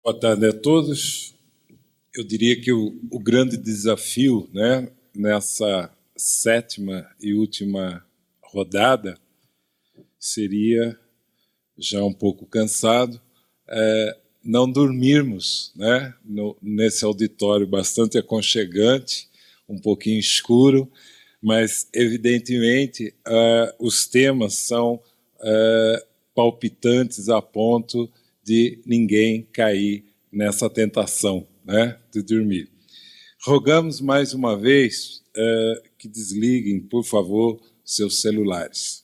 Boa tarde a todos. Eu diria que o grande desafio, né, nessa sétima e última rodada seria, já um pouco cansado, não dormirmos, né, nesse auditório bastante aconchegante, um pouquinho escuro, mas, evidentemente, os temas são palpitantes a ponto de ninguém cair nessa tentação, né, de dormir. Rogamos mais uma vez que desliguem, por favor, seus celulares.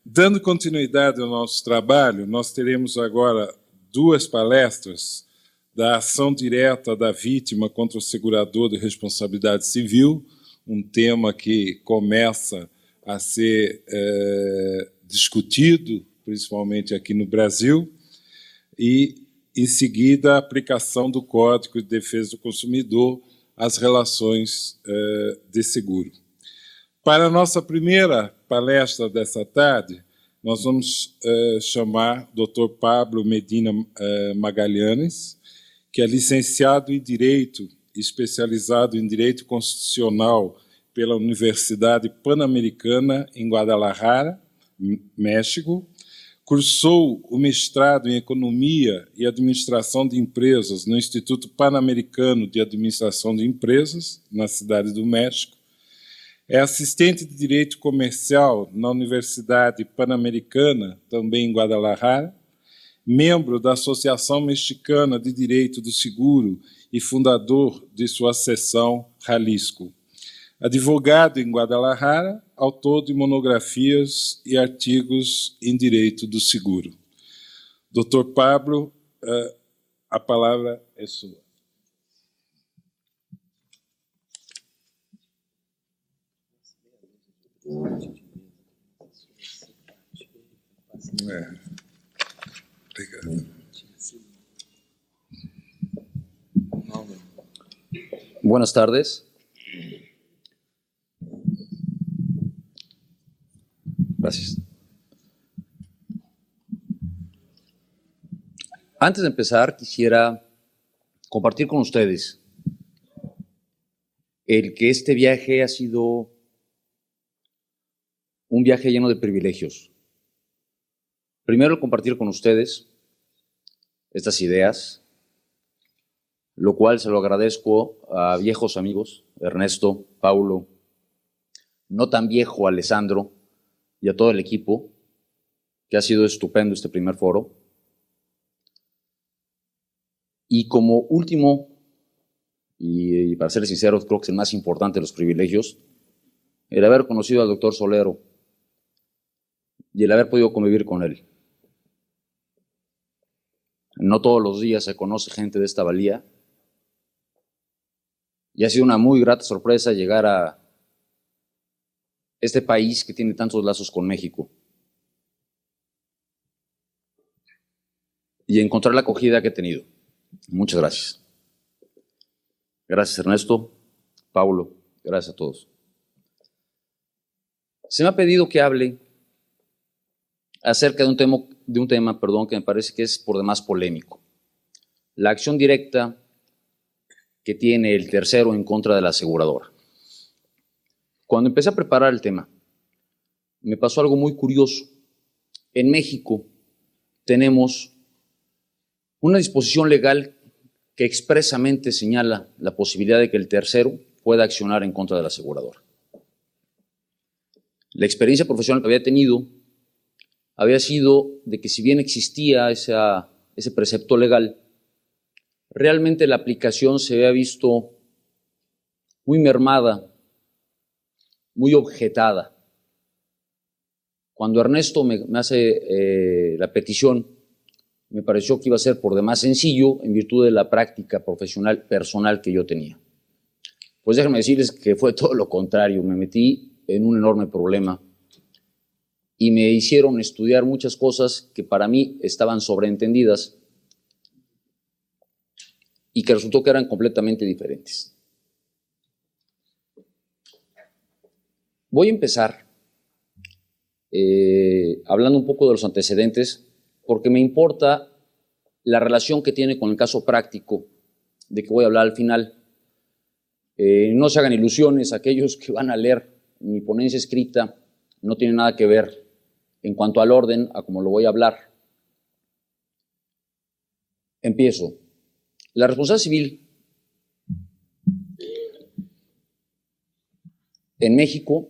Dando continuidade ao nosso trabalho, nós teremos agora 2 palestras da ação direta da vítima contra o segurador de responsabilidade civil, um tema que começa a ser discutido, principalmente aqui no Brasil, e, em seguida, a aplicação do Código de Defesa do Consumidor às relações de seguro. Para a nossa primeira palestra dessa tarde, nós vamos chamar o Dr. Pablo Medina Magalhães, que é licenciado em Direito, especializado em Direito Constitucional pela Universidade Pan-Americana em Guadalajara, México, cursou o mestrado em Economia e Administração de Empresas no Instituto Pan-Americano de Administração de Empresas, na Cidade do México. É assistente de Direito Comercial na Universidade Pan-Americana, também em Guadalajara, membro da Associação Mexicana de Direito do Seguro e fundador de sua seção Jalisco. Advogado em Guadalajara, autor de monografias e artigos em direito do seguro. Dr. Pablo, a palavra é sua. Obrigado. Buenas tardes. Gracias. Antes de empezar, quisiera compartir con ustedes el que este viaje ha sido un viaje lleno de privilegios. Primero, compartir con ustedes estas ideas, lo cual se lo agradezco a viejos amigos, Ernesto, Paulo, no tan viejo Alessandro, y a todo el equipo, que ha sido estupendo este primer foro. Y como último, y para ser sinceros, creo que es el más importante de los privilegios, el haber conocido al doctor Solero y el haber podido convivir con él. No todos los días se conoce gente de esta valía, y ha sido una muy grata sorpresa llegar a este país que tiene tantos lazos con México y encontrar la acogida que he tenido. Muchas gracias. Gracias, Ernesto, Paulo, gracias a todos. Se me ha pedido que hable acerca de un tema que me parece que es por demás polémico. La acción directa que tiene el tercero en contra de la aseguradora. Cuando empecé a preparar el tema, me pasó algo muy curioso. En México tenemos una disposición legal que expresamente señala la posibilidad de que el tercero pueda accionar en contra de la aseguradora. La experiencia profesional que había tenido había sido de que si bien existía ese precepto legal, realmente la aplicación se había visto muy mermada, muy objetada. Cuando Ernesto me hace la petición, me pareció que iba a ser por demás sencillo en virtud de la práctica profesional personal que yo tenía. Pues déjenme decirles que fue todo lo contrario. Me metí en un enorme problema y me hicieron estudiar muchas cosas que para mí estaban sobreentendidas y que resultó que eran completamente diferentes. Voy a empezar hablando un poco de los antecedentes, porque me importa la relación que tiene con el caso práctico de que voy a hablar al final. No se hagan ilusiones, aquellos que van a leer mi ponencia escrita no tiene nada que ver en cuanto al orden, a cómo lo voy a hablar. Empiezo. La responsabilidad civil en México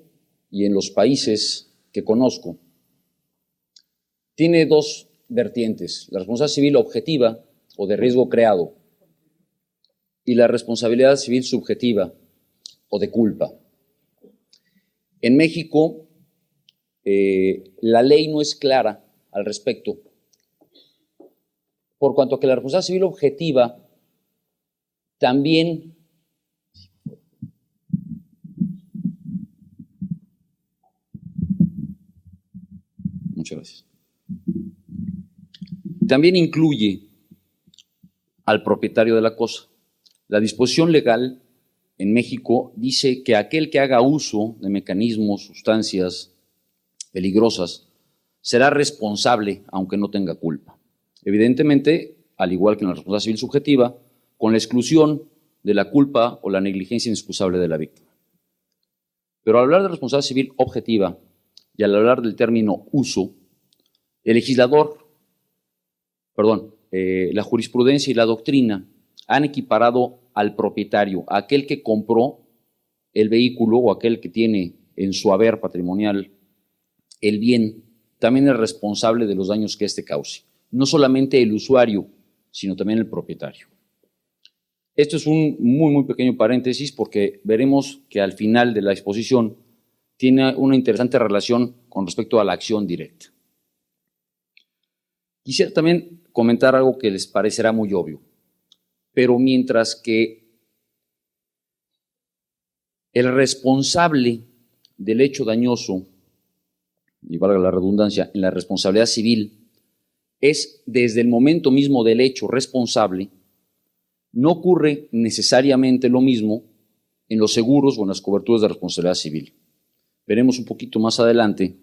y en los países que conozco tiene dos vertientes: la responsabilidad civil objetiva o de riesgo creado y la responsabilidad civil subjetiva o de culpa. En México, la ley no es clara al respecto, por cuanto a que la responsabilidad civil objetiva también muchas gracias. También incluye al propietario de la cosa. La disposición legal en México dice que aquel que haga uso de mecanismos, sustancias peligrosas, será responsable aunque no tenga culpa. Evidentemente, al igual que en la responsabilidad civil subjetiva, con la exclusión de la culpa o la negligencia inexcusable de la víctima. Pero al hablar de responsabilidad civil objetiva y al hablar del término uso, el legislador, la jurisprudencia y la doctrina han equiparado al propietario, a aquel que compró el vehículo o aquel que tiene en su haber patrimonial el bien, también es responsable de los daños que éste cause. No solamente el usuario, sino también el propietario. Esto es un muy pequeño paréntesis porque veremos que al final de la exposición tiene una interesante relación con respecto a la acción directa. Quisiera también comentar algo que les parecerá muy obvio, pero mientras que el responsable del hecho dañoso, y valga la redundancia, en la responsabilidad civil, es desde el momento mismo del hecho responsable, no ocurre necesariamente lo mismo en los seguros o en las coberturas de responsabilidad civil. Veremos un poquito más adelante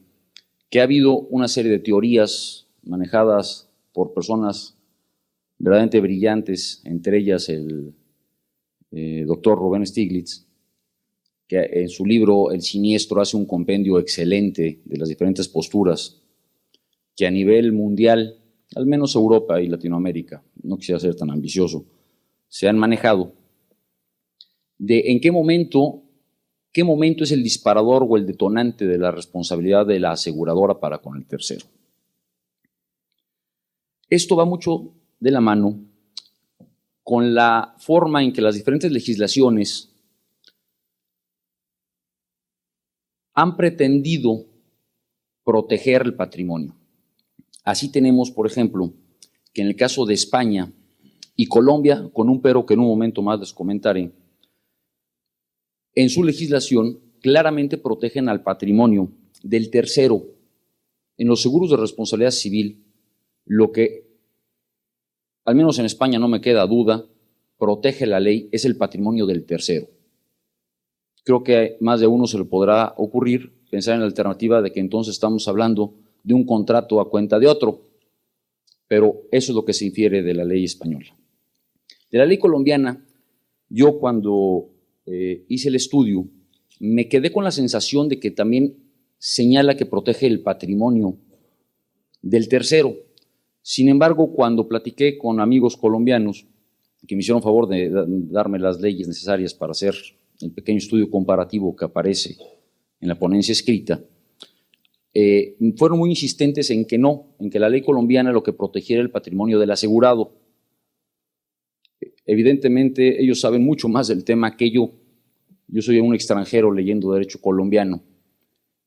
que ha habido una serie de teorías manejadas por personas verdaderamente brillantes, entre ellas el doctor Rubén Stiglitz, que en su libro El Siniestro hace un compendio excelente de las diferentes posturas que a nivel mundial, al menos Europa y Latinoamérica, no quisiera ser tan ambicioso, se han manejado, de en qué momento es el disparador o el detonante de la responsabilidad de la aseguradora para con el tercero. Esto va mucho de la mano con la forma en que las diferentes legislaciones han pretendido proteger el patrimonio. Así tenemos, por ejemplo, que en el caso de España y Colombia, con un pero que en un momento más les comentaré, en su legislación claramente protegen al patrimonio del tercero. En los seguros de responsabilidad civil, lo que, al menos en España no me queda duda, protege la ley es el patrimonio del tercero. Creo que más de uno se le podrá ocurrir pensar en la alternativa de que entonces estamos hablando de un contrato a cuenta de otro, pero eso es lo que se infiere de la ley española. De la ley colombiana, yo cuando hice el estudio, me quedé con la sensación de que también señala que protege el patrimonio del tercero. Sin embargo, cuando platiqué con amigos colombianos, que me hicieron favor de darme las leyes necesarias para hacer el pequeño estudio comparativo que aparece en la ponencia escrita, fueron muy insistentes en que no, en que la ley colombiana lo que protegiera el patrimonio del asegurado. Evidentemente, ellos saben mucho más del tema que yo. Yo soy un extranjero leyendo derecho colombiano.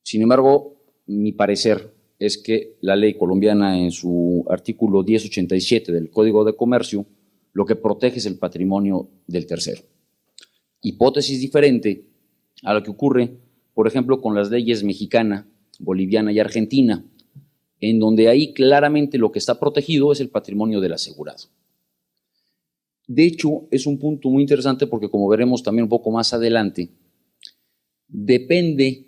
Sin embargo, mi parecer es que la ley colombiana en su artículo 1087 del Código de Comercio lo que protege es el patrimonio del tercero. Hipótesis diferente a lo que ocurre, por ejemplo, con las leyes mexicana, boliviana y argentina, en donde ahí claramente lo que está protegido es el patrimonio del asegurado. De hecho, es un punto muy interesante porque, como veremos también un poco más adelante, depende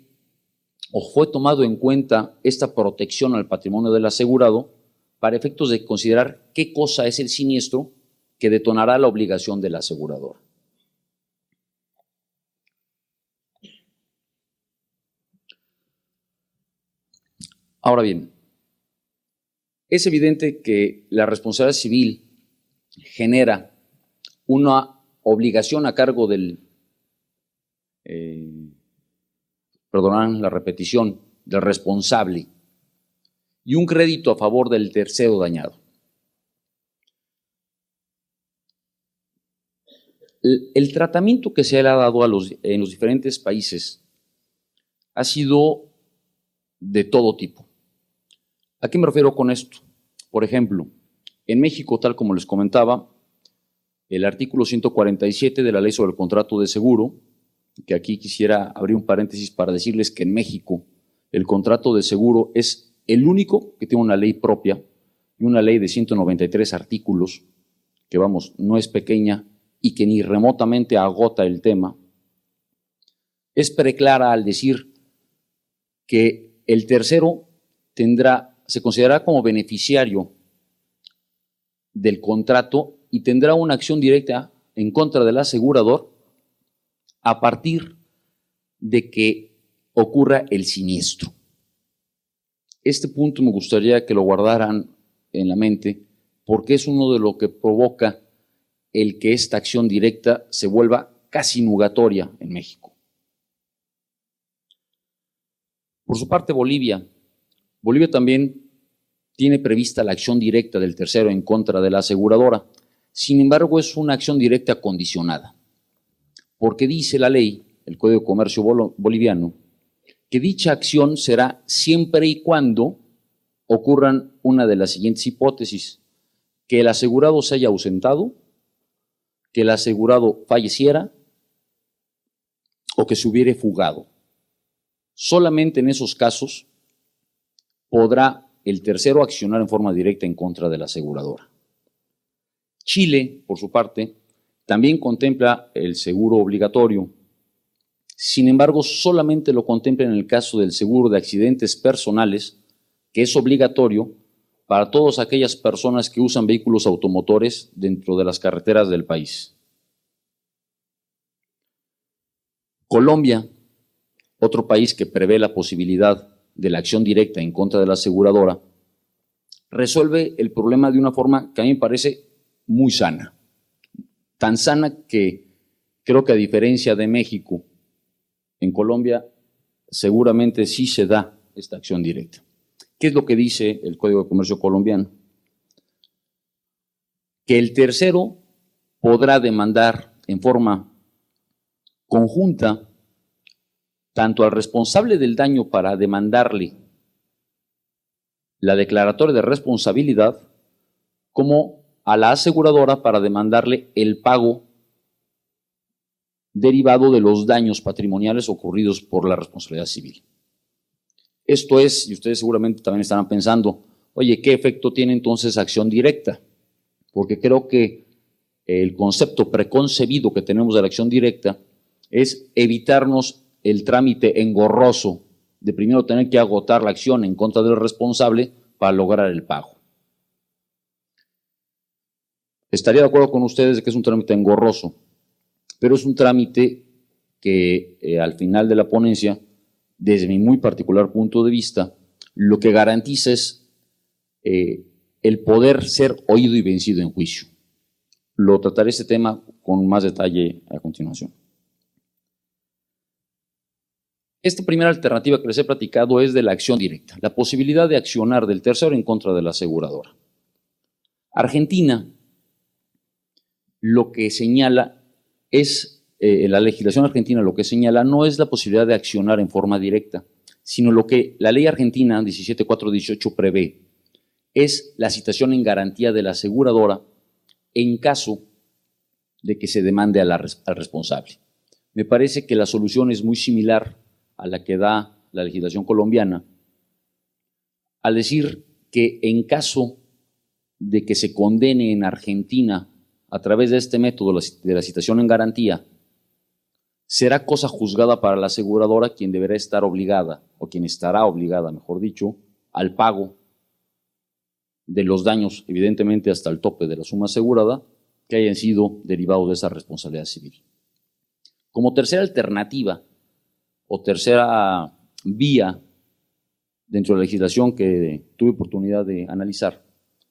o fue tomado en cuenta esta protección al patrimonio del asegurado para efectos de considerar qué cosa es el siniestro que detonará la obligación del asegurador. Ahora bien, es evidente que la responsabilidad civil genera una obligación a cargo del, perdonarán la repetición, del responsable y un crédito a favor del tercero dañado. El tratamiento que se le ha dado en los diferentes países ha sido de todo tipo. ¿A qué me refiero con esto? Por ejemplo, en México, tal como les comentaba, el artículo 147 de la Ley sobre el Contrato de Seguro, que aquí quisiera abrir un paréntesis para decirles que en México el contrato de seguro es el único que tiene una ley propia y una ley de 193 artículos, que vamos, no es pequeña y que ni remotamente agota el tema. Es preclara al decir que el tercero se considerará como beneficiario del contrato y tendrá una acción directa en contra del asegurador a partir de que ocurra el siniestro. Este punto me gustaría que lo guardaran en la mente porque es uno de lo que provoca el que esta acción directa se vuelva casi nugatoria en México. Por su parte, Bolivia también tiene prevista la acción directa del tercero en contra de la aseguradora. Sin embargo, es una acción directa condicionada, porque dice la ley, el Código de Comercio boliviano, que dicha acción será siempre y cuando ocurran una de las siguientes hipótesis: que el asegurado se haya ausentado, que el asegurado falleciera o que se hubiere fugado. Solamente en esos casos podrá el tercero accionar en forma directa en contra de la aseguradora. Chile, por su parte, también contempla el seguro obligatorio. Sin embargo, solamente lo contempla en el caso del seguro de accidentes personales, que es obligatorio para todas aquellas personas que usan vehículos automotores dentro de las carreteras del país. Colombia, otro país que prevé la posibilidad de la acción directa en contra de la aseguradora, resuelve el problema de una forma que a mí me parece muy sana. Tan sana que creo que a diferencia de México, en Colombia seguramente sí se da esta acción directa. ¿Qué es lo que dice el Código de Comercio colombiano? Que el tercero podrá demandar en forma conjunta tanto al responsable del daño para demandarle la declaratoria de responsabilidad como a la aseguradora para demandarle el pago derivado de los daños patrimoniales ocurridos por la responsabilidad civil. Esto es, y ustedes seguramente también estarán pensando, oye, ¿qué efecto tiene entonces acción directa? Porque creo que el concepto preconcebido que tenemos de la acción directa es evitarnos el trámite engorroso de primero tener que agotar la acción en contra del responsable para lograr el pago. Estaría de acuerdo con ustedes de que es un trámite engorroso, pero es un trámite que al final de la ponencia, desde mi muy particular punto de vista, lo que garantiza es el poder ser oído y vencido en juicio. Lo trataré este tema con más detalle a continuación. Esta primera alternativa que les he platicado es de la acción directa, la posibilidad de accionar del tercero en contra de la aseguradora. Argentina lo que señala es, la legislación argentina lo que señala no es la posibilidad de accionar en forma directa, sino lo que la ley argentina 17418 prevé es la citación en garantía de la aseguradora en caso de que se demande al responsable. Me parece que la solución es muy similar a la que da la legislación colombiana, al decir que en caso de que se condene en Argentina a través de este método de la citación en garantía, será cosa juzgada para la aseguradora quien deberá estar obligada, o quien estará obligada, mejor dicho, al pago de los daños, evidentemente hasta el tope de la suma asegurada, que hayan sido derivados de esa responsabilidad civil. Como tercera alternativa o tercera vía dentro de la legislación que tuve oportunidad de analizar,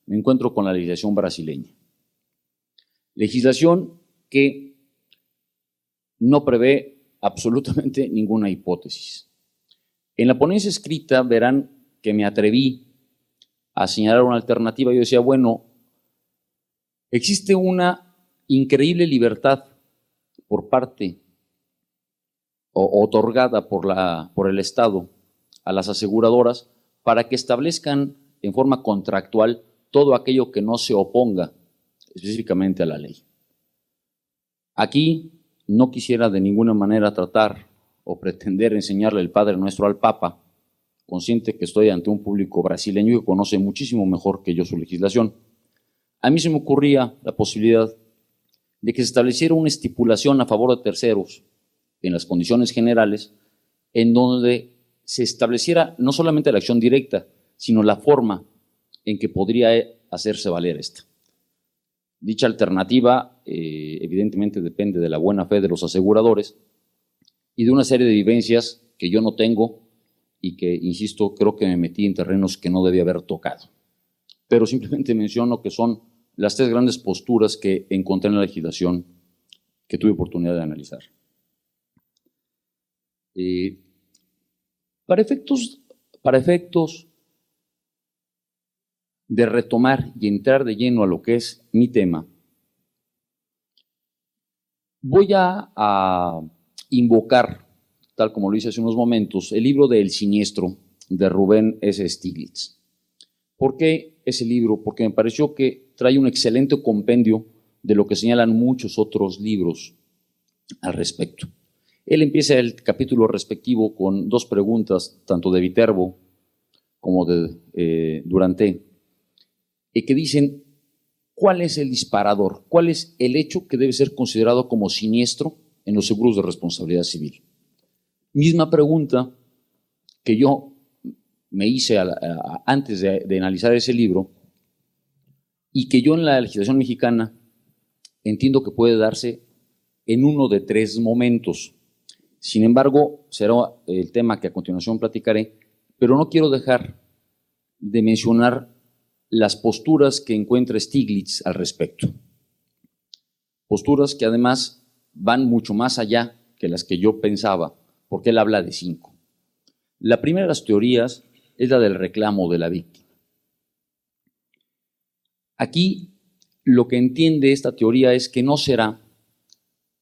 me encuentro con la legislación brasileña. Legislación que no prevé absolutamente ninguna hipótesis. En la ponencia escrita verán que me atreví a señalar una alternativa. Yo decía, bueno, existe una increíble libertad por parte o otorgada por el Estado a las aseguradoras para que establezcan en forma contractual todo aquello que no se oponga específicamente a la ley. Aquí no quisiera de ninguna manera tratar o pretender enseñarle el Padre Nuestro al Papa, consciente que estoy ante un público brasileño que conoce muchísimo mejor que yo su legislación. A mí se me ocurría la posibilidad de que se estableciera una estipulación a favor de terceros en las condiciones generales, en donde se estableciera no solamente la acción directa, sino la forma en que podría hacerse valer esta. Dicha alternativa evidentemente depende de la buena fe de los aseguradores y de una serie de vivencias que yo no tengo y que, insisto, creo que me metí en terrenos que no debía haber tocado. Pero simplemente menciono que son las tres grandes posturas que encontré en la legislación que tuve oportunidad de analizar. Para efectos de retomar y entrar de lleno a lo que es mi tema, voy a invocar, tal como lo hice hace unos momentos, el libro de El Siniestro de Rubén S. Stiglitz. ¿Por qué ese libro? Porque me pareció que trae un excelente compendio de lo que señalan muchos otros libros al respecto. Él empieza el capítulo respectivo con dos preguntas, tanto de Viterbo como de Duranté, y que dicen, ¿cuál es el disparador? ¿Cuál es el hecho que debe ser considerado como siniestro en los seguros de responsabilidad civil? Misma pregunta que yo me hice antes de analizar ese libro y que yo en la legislación mexicana entiendo que puede darse en uno de tres momentos. Sin embargo, será el tema que a continuación platicaré, pero no quiero dejar de mencionar las posturas que encuentra Stiglitz al respecto. Posturas que además van mucho más allá que las que yo pensaba, porque él habla de 5. La primera de las teorías es la del reclamo de la víctima. Aquí lo que entiende esta teoría es que no será,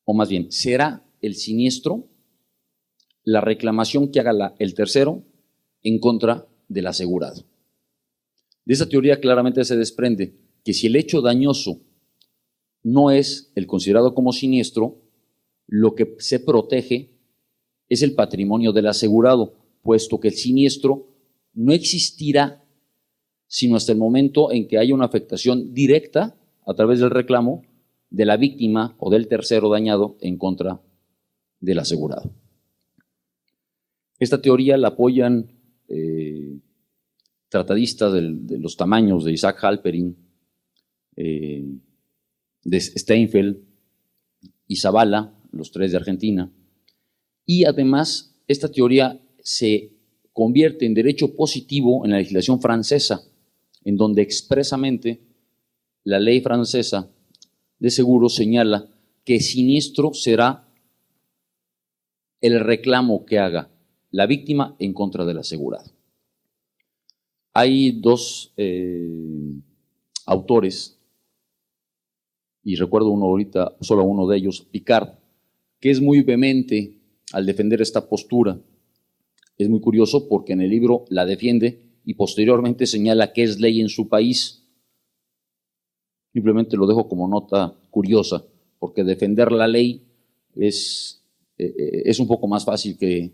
o más bien, será el siniestro la reclamación que haga el tercero en contra del asegurado. De esa teoría claramente se desprende que si el hecho dañoso no es el considerado como siniestro, lo que se protege es el patrimonio del asegurado, puesto que el siniestro no existirá sino hasta el momento en que haya una afectación directa a través del reclamo de la víctima o del tercero dañado en contra del asegurado. Esta teoría la apoyan tratadistas de los tamaños de Isaac Halperin, de Steinfeld y Zavala, los tres de Argentina, y además esta teoría se convierte en derecho positivo en la legislación francesa, en donde expresamente la ley francesa de seguros señala que siniestro será el reclamo que haga la víctima en contra del asegurado. Hay dos autores, y recuerdo uno ahorita, solo uno de ellos, Picard, que es muy vehemente al defender esta postura. Es muy curioso porque en el libro la defiende y posteriormente señala que es ley en su país. Simplemente lo dejo como nota curiosa, porque defender la ley es un poco más fácil que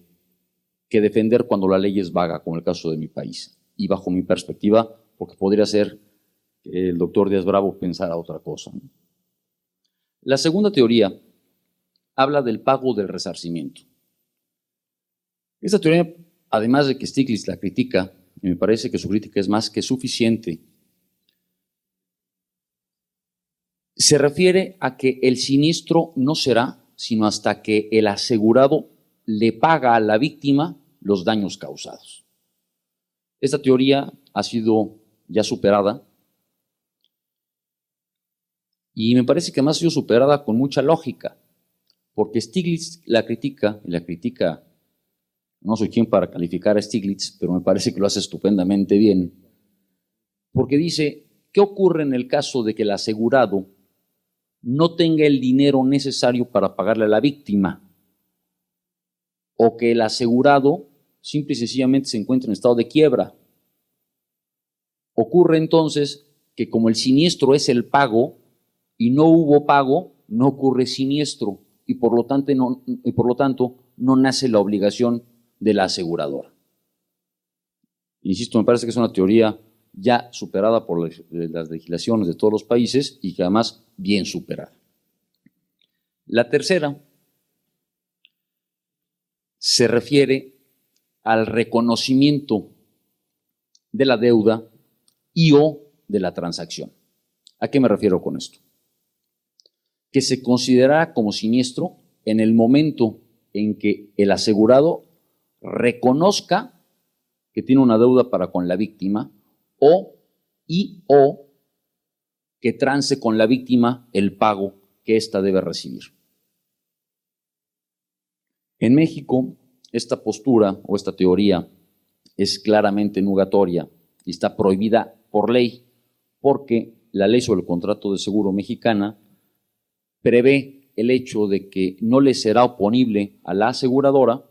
defender cuando la ley es vaga, como el caso de mi país. Y bajo mi perspectiva, porque podría ser que el doctor Díaz Bravo pensara otra cosa, ¿no? La segunda teoría habla del pago del resarcimiento. Esta teoría, además de que Stiglitz la critica, y me parece que su crítica es más que suficiente, se refiere a que el siniestro no será sino hasta que el asegurado le paga a la víctima los daños causados. Esta teoría ha sido ya superada y me parece que además ha sido superada con mucha lógica, porque Stiglitz la critica, no soy quien para calificar a Stiglitz, pero me parece que lo hace estupendamente bien, porque dice, ¿qué ocurre en el caso de que el asegurado no tenga el dinero necesario para pagarle a la víctima? O que el asegurado simple y sencillamente se encuentra en estado de quiebra. Ocurre entonces que como el siniestro es el pago y no hubo pago, no ocurre siniestro y por lo tanto no nace la obligación de la aseguradora. Insisto, me parece que es una teoría ya superada por las legislaciones de todos los países y que además bien superada. La tercera se refiere al reconocimiento de la deuda y o de la transacción. ¿A qué me refiero con esto? Que se considerará como siniestro en el momento en que el asegurado reconozca que tiene una deuda para con la víctima o que trance con la víctima el pago que ésta debe recibir. En México, esta postura o esta teoría es claramente nugatoria y está prohibida por ley, porque la ley sobre el contrato de seguro mexicana prevé el hecho de que no le será oponible a la aseguradora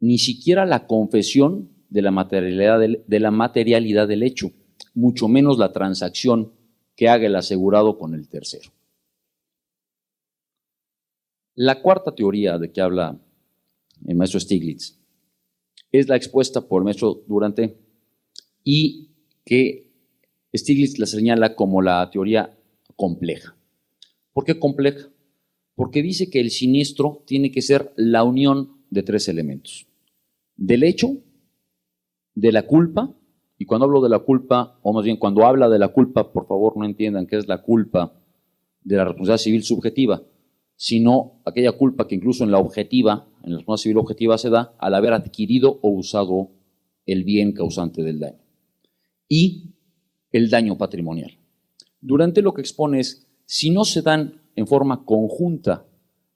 ni siquiera la confesión de la materialidad del hecho, mucho menos la transacción que haga el asegurado con el tercero. La cuarta teoría de que habla el maestro Stiglitz es la expuesta por el maestro Duranté y que Stiglitz la señala como la teoría compleja. ¿Por qué compleja? Porque dice que el siniestro tiene que ser la unión de tres elementos: del hecho, de la culpa, y cuando hablo de la culpa, o más bien cuando habla de la culpa, por favor no entiendan que es la culpa de la responsabilidad civil subjetiva, sino aquella culpa que incluso en la objetiva, en la responsabilidad civil objetiva se da al haber adquirido o usado el bien causante del daño. Y el daño patrimonial. Durante lo que expone es, si no se dan en forma conjunta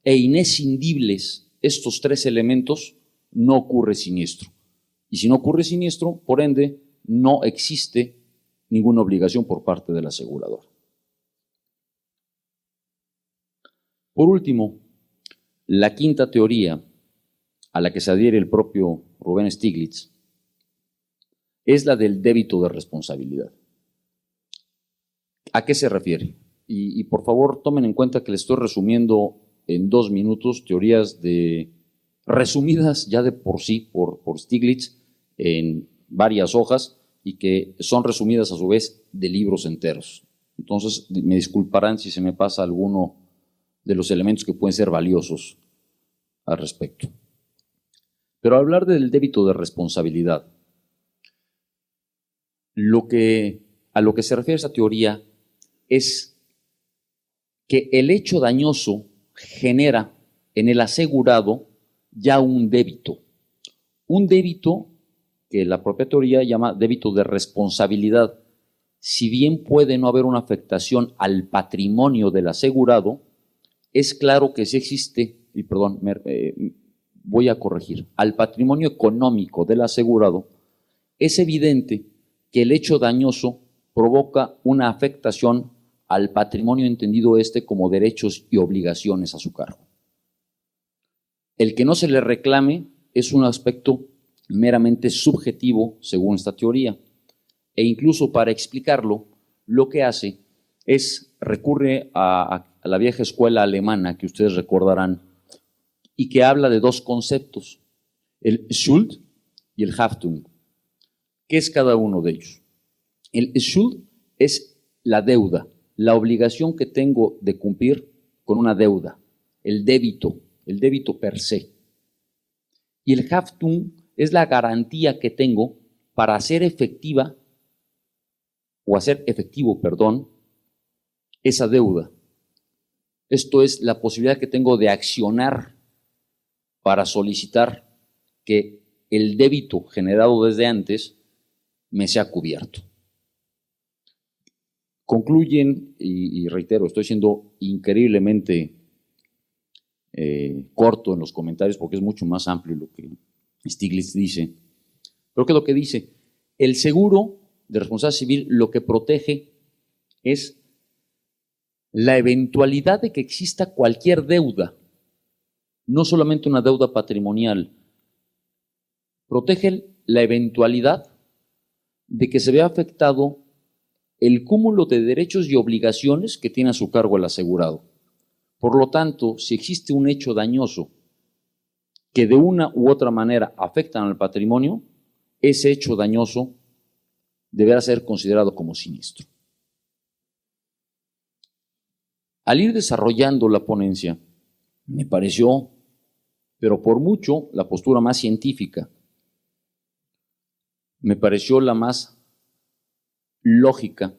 e inescindibles estos tres elementos, no ocurre siniestro. Y si no ocurre siniestro, por ende, no existe ninguna obligación por parte del asegurador. Por último, la quinta teoría a la que se adhiere el propio Rubén Stiglitz es la del débito de responsabilidad. ¿A qué se refiere? Y por favor tomen en cuenta que les estoy resumiendo en 2 minutos teorías resumidas ya de por sí por Stiglitz en varias hojas y que son resumidas a su vez de libros enteros. Entonces me disculparán si se me pasa alguno de los elementos que pueden ser valiosos al respecto. Pero al hablar del débito de responsabilidad, a lo que se refiere esta teoría es que el hecho dañoso genera en el asegurado ya un débito que la propia teoría llama débito de responsabilidad. Si bien puede no haber una afectación al patrimonio del asegurado, es claro que sí existe, voy a corregir, al patrimonio económico del asegurado, es evidente que el hecho dañoso provoca una afectación al patrimonio entendido como derechos y obligaciones a su cargo. El que no se le reclame es un aspecto meramente subjetivo según esta teoría, e incluso para explicarlo, lo que hace es recurre a la vieja escuela alemana que ustedes recordarán y que habla de 2 conceptos, el Schuld y el Haftung. ¿Qué es cada uno de ellos? El Schuld es la deuda, la obligación que tengo de cumplir con una deuda, el débito per se. Y el Haftung es la garantía que tengo para hacer efectivo, esa deuda. Esto es la posibilidad que tengo de accionar para solicitar que el débito generado desde antes me sea cubierto. Concluyen, y reitero, estoy siendo increíblemente corto en los comentarios porque es mucho más amplio lo que Stiglitz dice. Pero ¿qué es lo que dice? El seguro de responsabilidad civil lo que protege es la eventualidad de que exista cualquier deuda, no solamente una deuda patrimonial. Protege la eventualidad de que se vea afectado el cúmulo de derechos y obligaciones que tiene a su cargo el asegurado. Por lo tanto, si existe un hecho dañoso que de una u otra manera afectan al patrimonio, ese hecho dañoso deberá ser considerado como siniestro. Al ir desarrollando la ponencia, me pareció, pero por mucho, la postura más científica. Me pareció la más lógica.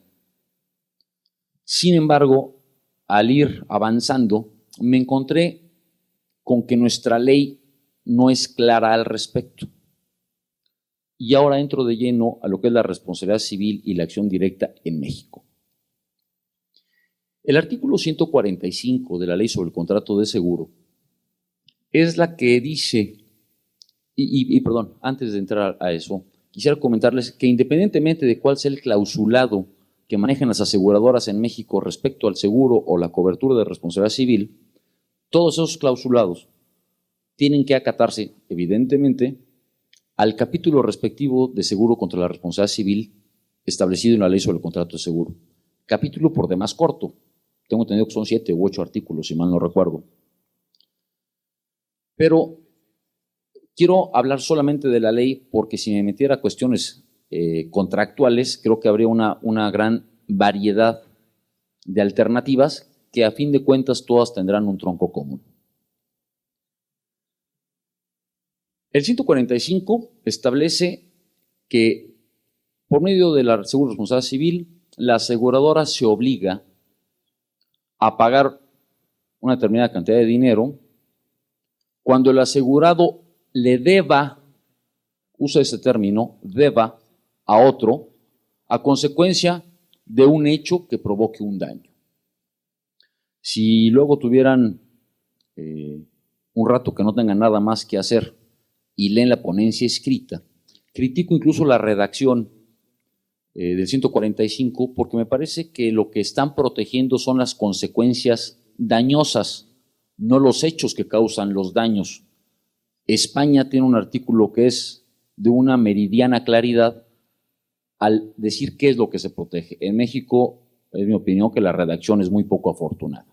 Sin embargo, al ir avanzando, me encontré con que nuestra ley no es clara al respecto. Y ahora entro de lleno a lo que es la responsabilidad civil y la acción directa en México. El artículo 145 de la Ley sobre el Contrato de Seguro es la que dice, perdón, antes de entrar a eso, quisiera comentarles que independientemente de cuál sea el clausulado que manejan las aseguradoras en México respecto al seguro o la cobertura de responsabilidad civil, todos esos clausulados tienen que acatarse, evidentemente, al capítulo respectivo de seguro contra la responsabilidad civil establecido en la Ley sobre el Contrato de Seguro. Capítulo por demás corto. Tengo entendido que son 7 u 8 artículos, si mal no recuerdo. Pero quiero hablar solamente de la ley porque si me metiera a cuestiones contractuales, creo que habría una gran variedad de alternativas que a fin de cuentas todas tendrán un tronco común. El 145 establece que por medio de la seguro de responsabilidad civil, la aseguradora se obliga a pagar una determinada cantidad de dinero cuando el asegurado le deba, usa ese término, deba a otro a consecuencia de un hecho que provoque un daño. Si luego tuvieran un rato que no tengan nada más que hacer y leen la ponencia escrita, critico incluso la redacción del 145 porque me parece que lo que están protegiendo son las consecuencias dañosas, no los hechos que causan los daños. España tiene un artículo que es de una meridiana claridad al decir qué es lo que se protege. En México, es mi opinión, que la redacción es muy poco afortunada.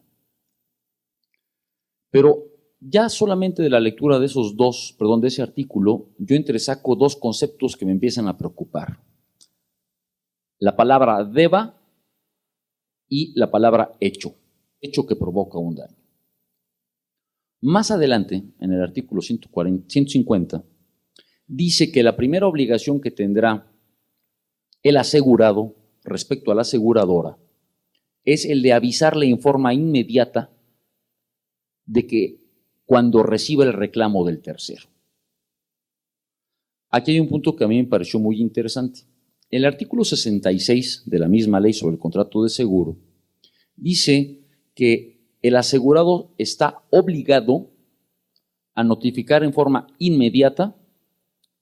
Pero ya solamente de la lectura de de ese artículo, yo entresaco 2 conceptos que me empiezan a preocupar. La palabra deba y la palabra hecho que provoca un daño. Más adelante, en el artículo 150, dice que la primera obligación que tendrá el asegurado respecto a la aseguradora es el de avisarle en forma inmediata de que cuando reciba el reclamo del tercero. Aquí hay un punto que a mí me pareció muy interesante. El artículo 66 de la misma ley sobre el contrato de seguro dice que el asegurado está obligado a notificar en forma inmediata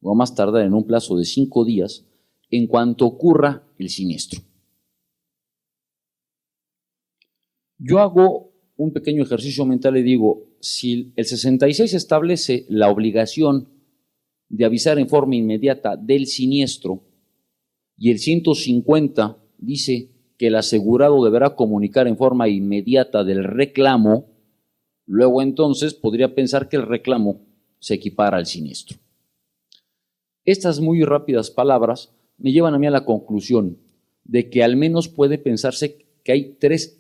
o a más tardar en un plazo de 5 días en cuanto ocurra el siniestro. Yo hago un pequeño ejercicio mental y digo, si el 66 establece la obligación de avisar en forma inmediata del siniestro y el 150 dice que el asegurado deberá comunicar en forma inmediata del reclamo, luego entonces podría pensar que el reclamo se equipara al siniestro. Estas muy rápidas palabras me llevan a mí a la conclusión de que al menos puede pensarse que hay 3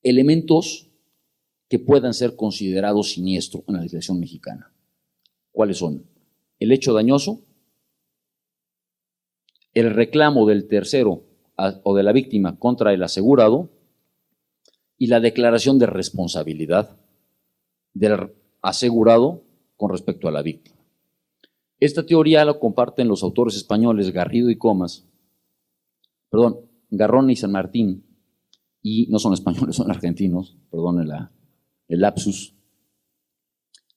elementos que puedan ser considerados siniestro en la legislación mexicana. ¿Cuáles son? El hecho dañoso, el reclamo del tercero o de la víctima contra el asegurado y la declaración de responsabilidad del asegurado con respecto a la víctima. Esta teoría la comparten los autores españoles Garrido y Garrón y San Martín, y no son españoles, son argentinos, el lapsus,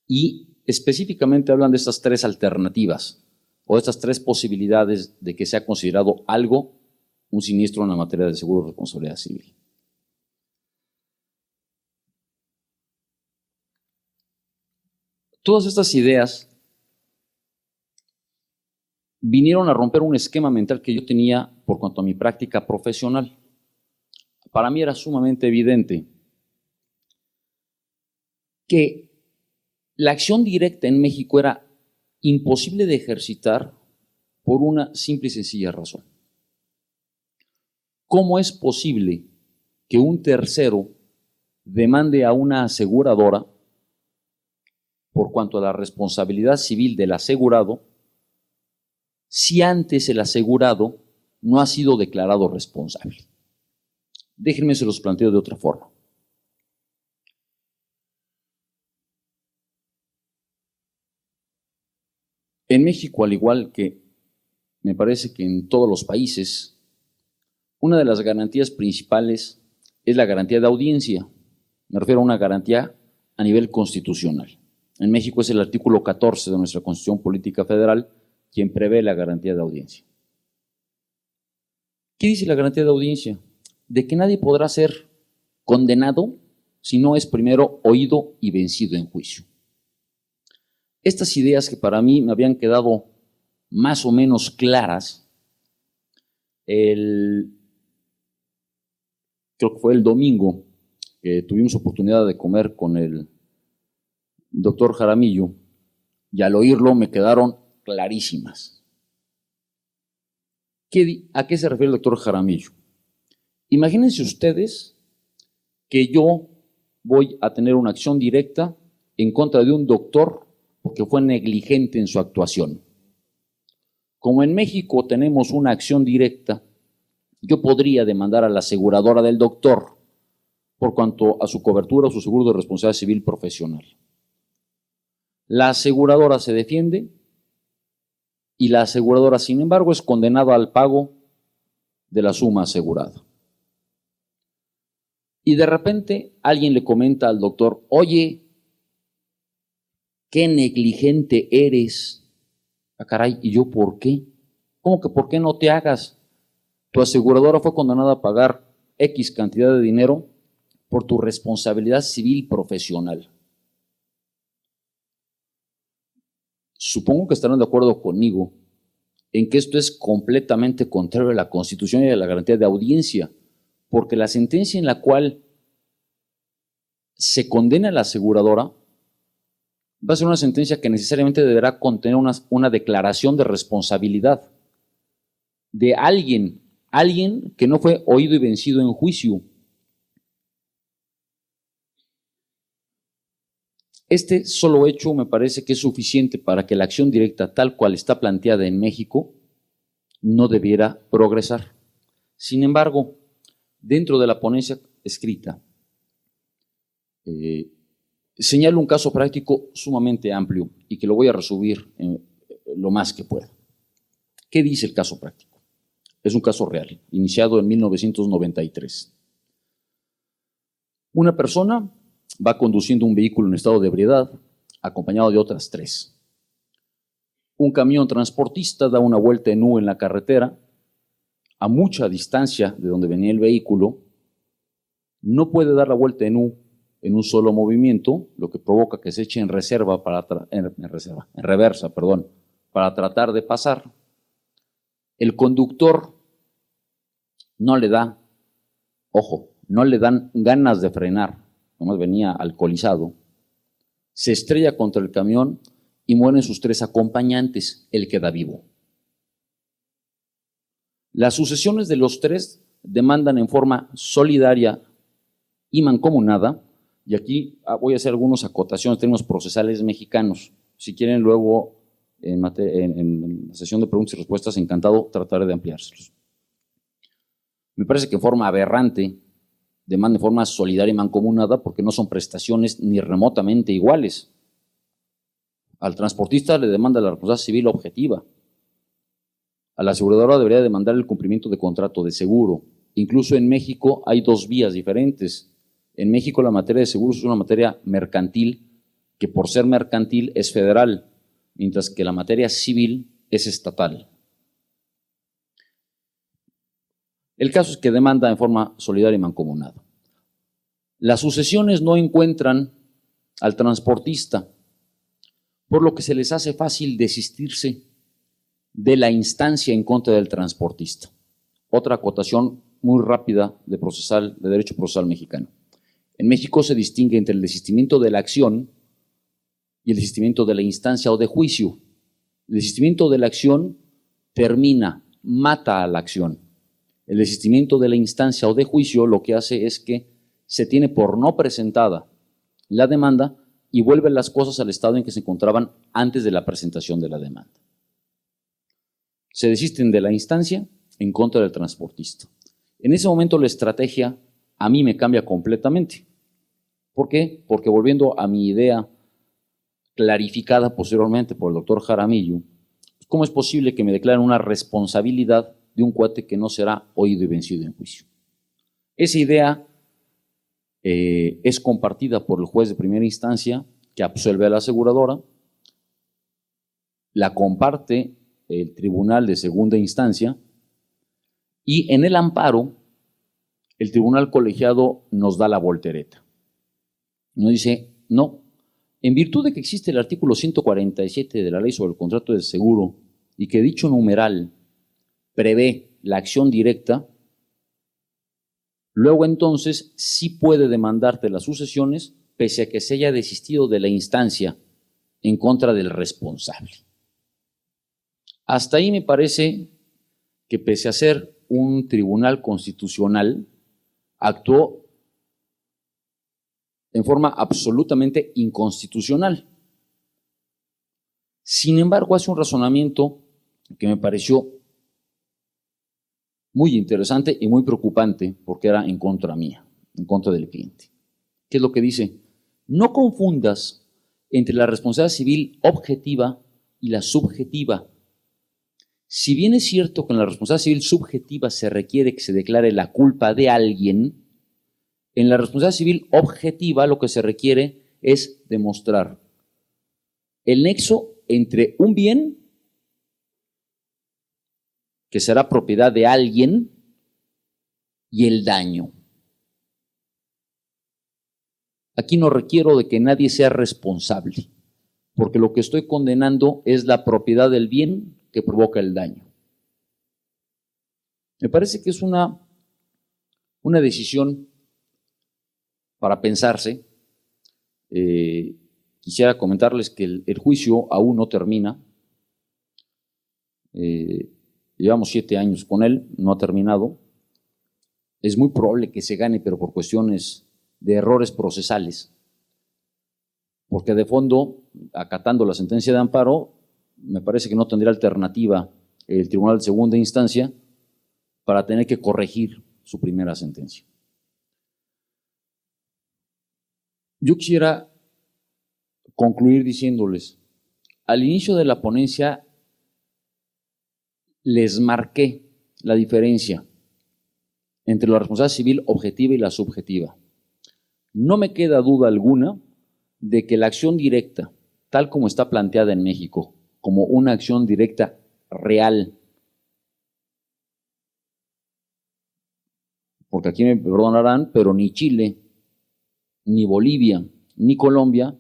y específicamente hablan de estas tres alternativas o estas tres posibilidades de que sea considerado algo un siniestro en la materia de seguro de responsabilidad civil. Todas estas ideas vinieron a romper un esquema mental que yo tenía por cuanto a mi práctica profesional. Para mí era sumamente evidente que la acción directa en México era imposible de ejercitar por una simple y sencilla razón. ¿Cómo es posible que un tercero demande a una aseguradora por cuanto a la responsabilidad civil del asegurado si antes el asegurado no ha sido declarado responsable? Déjenme se los planteo de otra forma. En México, al igual que me parece que en todos los países, una de las garantías principales es la garantía de audiencia. Me refiero a una garantía a nivel constitucional. En México es el artículo 14 de nuestra Constitución Política Federal quien prevé la garantía de audiencia. ¿Qué dice la garantía de audiencia? De que nadie podrá ser condenado si no es primero oído y vencido en juicio. Estas ideas que para mí me habían quedado más o menos claras, creo que fue el domingo que tuvimos oportunidad de comer con el doctor Jaramillo, y al oírlo me quedaron clarísimas. ¿A qué se refiere el doctor Jaramillo? Imagínense ustedes que yo voy a tener una acción directa en contra de un doctor porque fue negligente en su actuación. Como en México tenemos una acción directa, yo podría demandar a la aseguradora del doctor por cuanto a su cobertura o su seguro de responsabilidad civil profesional. La aseguradora se defiende y la aseguradora, sin embargo, es condenada al pago de la suma asegurada. Y de repente alguien le comenta al doctor: oye, qué negligente eres. Ah, caray, ¿y yo por qué? ¿Cómo que por qué no te hagas? Tu aseguradora fue condenada a pagar X cantidad de dinero por tu responsabilidad civil profesional. Supongo que estarán de acuerdo conmigo en que esto es completamente contrario a la Constitución y a la garantía de audiencia, porque la sentencia en la cual se condena a la aseguradora va a ser una sentencia que necesariamente deberá contener una declaración de responsabilidad de alguien que no fue oído y vencido en juicio. Este solo hecho me parece que es suficiente para que la acción directa, tal cual está planteada en México, no debiera progresar. Sin embargo, dentro de la ponencia escrita, señalo un caso práctico sumamente amplio y que lo voy a resumir lo más que pueda. ¿Qué dice el caso práctico? Es un caso real, iniciado en 1993. Una persona va conduciendo un vehículo en estado de ebriedad, acompañado de otras 3. Un camión transportista da una vuelta en U en la carretera, a mucha distancia de donde venía el vehículo. No puede dar la vuelta en U en un solo movimiento, lo que provoca que se eche en reversa, para tratar de pasar. El conductor no le dan ganas de frenar, nomás venía alcoholizado, se estrella contra el camión y mueren sus 3 acompañantes, él queda vivo. Las sucesiones de los 3 demandan en forma solidaria y mancomunada, y aquí voy a hacer algunas acotaciones, tenemos procesales mexicanos. Si quieren luego en la sesión de preguntas y respuestas, encantado trataré de ampliárselos. Me parece que en forma aberrante demanda en forma solidaria y mancomunada porque no son prestaciones ni remotamente iguales. Al transportista le demanda la responsabilidad civil objetiva. A la aseguradora debería demandar el cumplimiento de contrato de seguro. Incluso en México hay dos vías diferentes. En México la materia de seguros es una materia mercantil que por ser mercantil es federal, mientras que la materia civil es estatal. El caso es que demanda en forma solidaria y mancomunada. Las sucesiones no encuentran al transportista, por lo que se les hace fácil desistirse de la instancia en contra del transportista. Otra acotación muy rápida de derecho procesal mexicano. En México se distingue entre el desistimiento de la acción y el desistimiento de la instancia o de juicio. El desistimiento de la acción termina, mata a la acción. El desistimiento de la instancia o de juicio lo que hace es que se tiene por no presentada la demanda y vuelve las cosas al estado en que se encontraban antes de la presentación de la demanda. Se desisten de la instancia en contra del transportista. En ese momento la estrategia a mí me cambia completamente. ¿Por qué? Porque volviendo a mi idea clarificada posteriormente por el doctor Jaramillo, ¿cómo es posible que me declaren una responsabilidad de un cuate que no será oído y vencido en juicio? Esa idea es compartida por el juez de primera instancia que absuelve a la aseguradora, la comparte el tribunal de segunda instancia y en el amparo el tribunal colegiado nos da la voltereta. Nos dice, no, en virtud de que existe el artículo 147 de la ley sobre el contrato de seguro y que dicho numeral prevé la acción directa, luego entonces sí puede demandarte las sucesiones pese a que se haya desistido de la instancia en contra del responsable. Hasta ahí me parece que pese a ser un tribunal constitucional, actuó en forma absolutamente inconstitucional. Sin embargo, hace un razonamiento que me pareció muy interesante y muy preocupante porque era en contra mía, en contra del cliente. ¿Qué es lo que dice? No confundas entre la responsabilidad civil objetiva y la subjetiva. Si bien es cierto que en la responsabilidad civil subjetiva se requiere que se declare la culpa de alguien, en la responsabilidad civil objetiva lo que se requiere es demostrar el nexo entre un bien que será propiedad de alguien y el daño. Aquí no requiero de que nadie sea responsable, porque lo que estoy condenando es la propiedad del bien que provoca el daño. Me parece que es una decisión para pensarse. Quisiera comentarles que el juicio aún no termina. Llevamos 7 años con él, no ha terminado. Es muy probable que se gane, pero por cuestiones de errores procesales. Porque de fondo, acatando la sentencia de amparo, me parece que no tendría alternativa el tribunal de segunda instancia para tener que corregir su primera sentencia. Yo quisiera concluir diciéndoles, al inicio de la ponencia les marqué la diferencia entre la responsabilidad civil objetiva y la subjetiva. No me queda duda alguna de que la acción directa, tal como está planteada en México, como una acción directa real, porque aquí me perdonarán, pero ni Chile, ni Bolivia, ni Colombia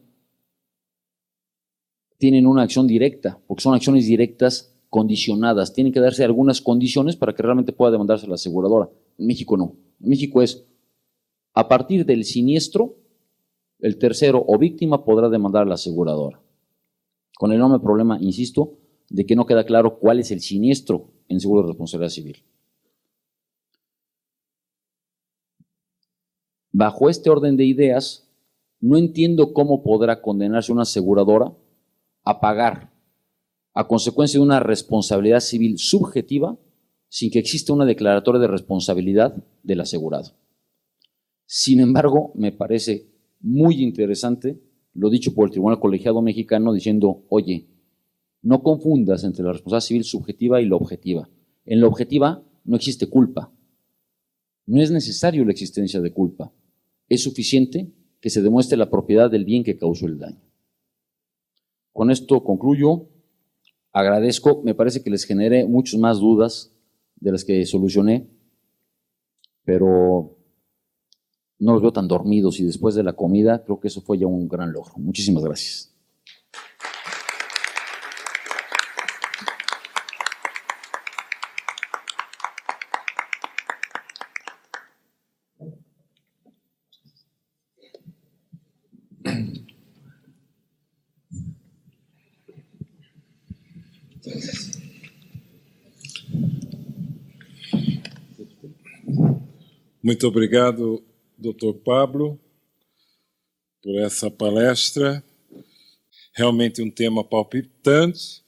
tienen una acción directa, porque son acciones directas condicionadas. Tienen que darse algunas condiciones para que realmente pueda demandarse la aseguradora. En México no. En México es, a partir del siniestro, el tercero o víctima podrá demandar a la aseguradora. Con el enorme problema, insisto, de que no queda claro cuál es el siniestro en seguro de responsabilidad civil. Bajo este orden de ideas, no entiendo cómo podrá condenarse una aseguradora a pagar a consecuencia de una responsabilidad civil subjetiva sin que exista una declaratoria de responsabilidad del asegurado. Sin embargo, me parece muy interesante lo dicho por el Tribunal Colegiado Mexicano diciendo, oye, no confundas entre la responsabilidad civil subjetiva y la objetiva. En la objetiva no existe culpa. No es necesario la existencia de culpa. Es suficiente que se demuestre la propiedad del bien que causó el daño. Con esto concluyo. Agradezco. Me parece que les generé muchas más dudas de las que solucioné, pero no los veo tan dormidos y después de la comida creo que eso fue ya un gran logro. Muchísimas gracias. Muito obrigado, Dr. Pablo, por essa palestra. Realmente um tema palpitante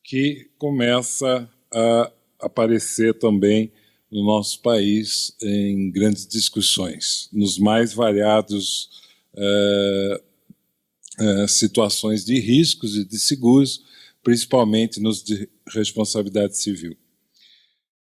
que começa a aparecer também no nosso país em grandes discussões, nos mais variados situações de riscos e de seguros, principalmente nos de responsabilidade civil.